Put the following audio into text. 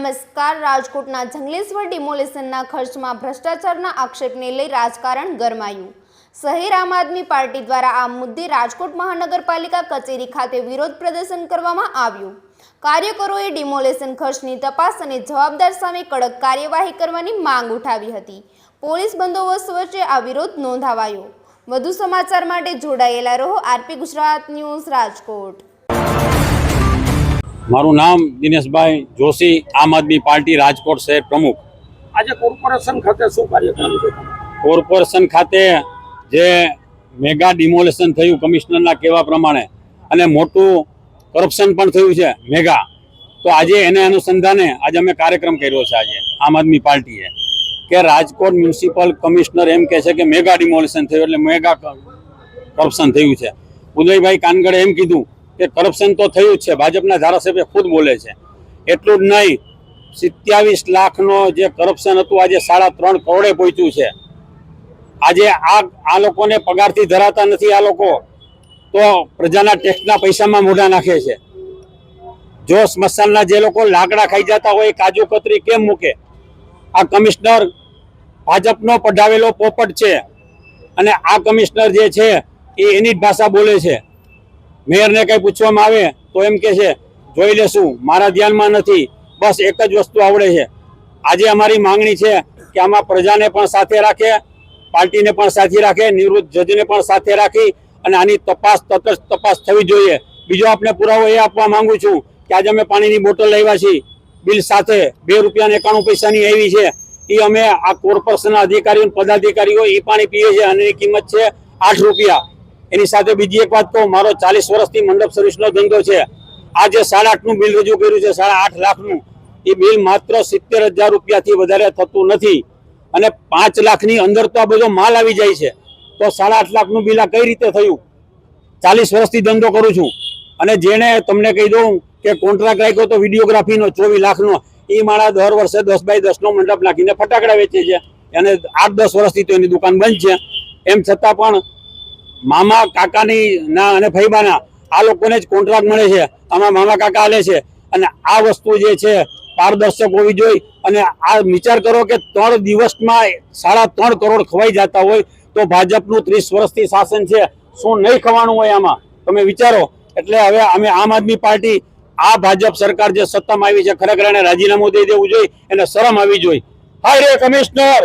નમસ્કાર। રાજકોટના જંગલેશ્વર ડિમોલેશનના ખર્ચમાં ભ્રષ્ટાચારના આક્ષેપને લઈ રાજકારણ ગરમાયું। શહેર આમ આદમી પાર્ટી દ્વારા આ મુદ્દે રાજકોટ મહાનગરપાલિકા કચેરી ખાતે વિરોધ પ્રદર્શન કરવામાં આવ્યું। કાર્યકરોએ ડિમોલેશન ખર્ચની તપાસ અને જવાબદાર સામે કડક કાર્યવાહી કરવાની માંગ ઉઠાવી હતી। પોલીસ બંદોબસ્ત વચ્ચે આ વિરોધ નોંધાવાયો। વધુ સમાચાર માટે જોડાયેલા રહો આરપી ગુજરાત ન્યૂઝ રાજકોટ। મારું નામ દિનેશભાઈ જોશી, આમ આદમી પાર્ટી રાજકોટ શહેર પ્રમુખ। આજે કોર્પોરેશન ખાતે શું કાર્યક્રમ છે? કોર્પોરેશન ખાતે જે મેગા ડિમોલેશન થયું કમિશનરના કહેવા પ્રમાણે અને મોટું કરપ્શન પણ થયું છે મેગા, તો આજે એને અનુસંધાને આજે અમે કાર્યક્રમ કર્યો છે। આજે આમ આદમી પાર્ટીએ કે રાજકોટ મ્યુનિસિપલ કમિશનર એમ કહે છે કે મેગા ડિમોલેશન થયું એટલે મેગા કરપ્શન થયું છે। ઉદયભાઈ કાનગડે એમ કીધું કે કરપ્શન તો થયું જ છે, ભાજપના ધારાસભ્ય ખુદ બોલે છે। એટલું જ નહીં, 27 લાખનો જે કરપ્શન હતું આજે 3.5 કરોડે પહોંચ્યું છે। આજે આ લોકોને પગારથી ધરાતા નથી, આ લોકો તો પ્રજાના ટેક્સના પૈસામાં મોઢા નાખે છે। જો સ્મશાનના જે લોકો લાકડા ખાઈ જતા હોય કાજુ કતરી કેમ મૂકે? આ કમિશનર ભાજપનો પઢાવેલો પોપટ છે અને આ કમિશનર જે છે એ એની જ ભાષા બોલે છે। મેયરને કંઈ પૂછવામાં આવે તો એમ કહે છે જોઈ લેશું, મારા ધ્યાનમાં નથી, બસ એક જ વસ્તુ આવડે છે। આજે અમારી માંગણી છે કે આમાં પ્રજાને પણ સાથે રાખે, પાર્ટીને પણ સાથે રાખે, નિવૃત્ત જજને પણ સાથે રાખી અને આની તટસ્થ તપાસ થવી જોઈએ। બીજો આપણે પુરાવો એ આપવા માંગુ છું કે આજે અમે પાણીની બોટલ લાવ્યા છીએ બિલ સાથે, 2 રૂપિયા 91 પૈસાની આવી છે, એ અમે આ કોર્પોરેશનના અધિકારીઓ પદાધિકારીઓ એ પાણી પીએ છે અને એની કિંમત છે 8 રૂપિયા। એની સાથે બીજી એક વાત કહું, મારો 40 વર્ષથી મંડપ સર્વિસનો ધંધો છે। આ જે 8.5નું બિલ રજૂ કર્યું છે, 8.5 લાખનું, એ બિલ માત્ર 70,000 રૂપિયાથી વધારે થતું નથી અને 5 લાખની અંદર તો આ બધો માલ આવી જાય છે, તો 8.5 લાખનું બિલ આ કઈ રીતે થયું? 40 વર્ષથી ધંધો કરું છું અને જેને તમને કહી દઉં કે કોન્ટ્રાક્ટ રાખ્યો તો વિડીયોગ્રાફીનો 24 લાખનો, એ મારા દર વર્ષે 10x10નો મંડપ નાખીને ફટાકડા વેચે છે અને 8-10 વર્ષથી તો એની દુકાન બંધ છે। એમ છતાં પણ મામા કાકાની ના અને ફૈબાના આ લોકોને જ કોન્ટ્રાક્ટ મળે છે, આમાં મામા કાકા હાલે છે અને આ વસ્તુ જે છે પારદર્શક હોવી જોઈએ। અને આ વિચાર કરો કે 3 દિવસમાં 3.5 કરોડ ખવાઈ જતા હોય તો ભાજપનું 30 વર્ષથી શાસન છે, શું નહીં ખવાનું હોય આમાં? તમે વિચારો। એટલે હવે અમે આમ આદમી પાર્ટી આ ભાજપ સરકાર જે સત્તામાં આવી છે ખરેખર એને રાજીનામું દઈ દેવું જોઈએ, એને શરમ આવી જોઈએ। હાય રે કમિશનર!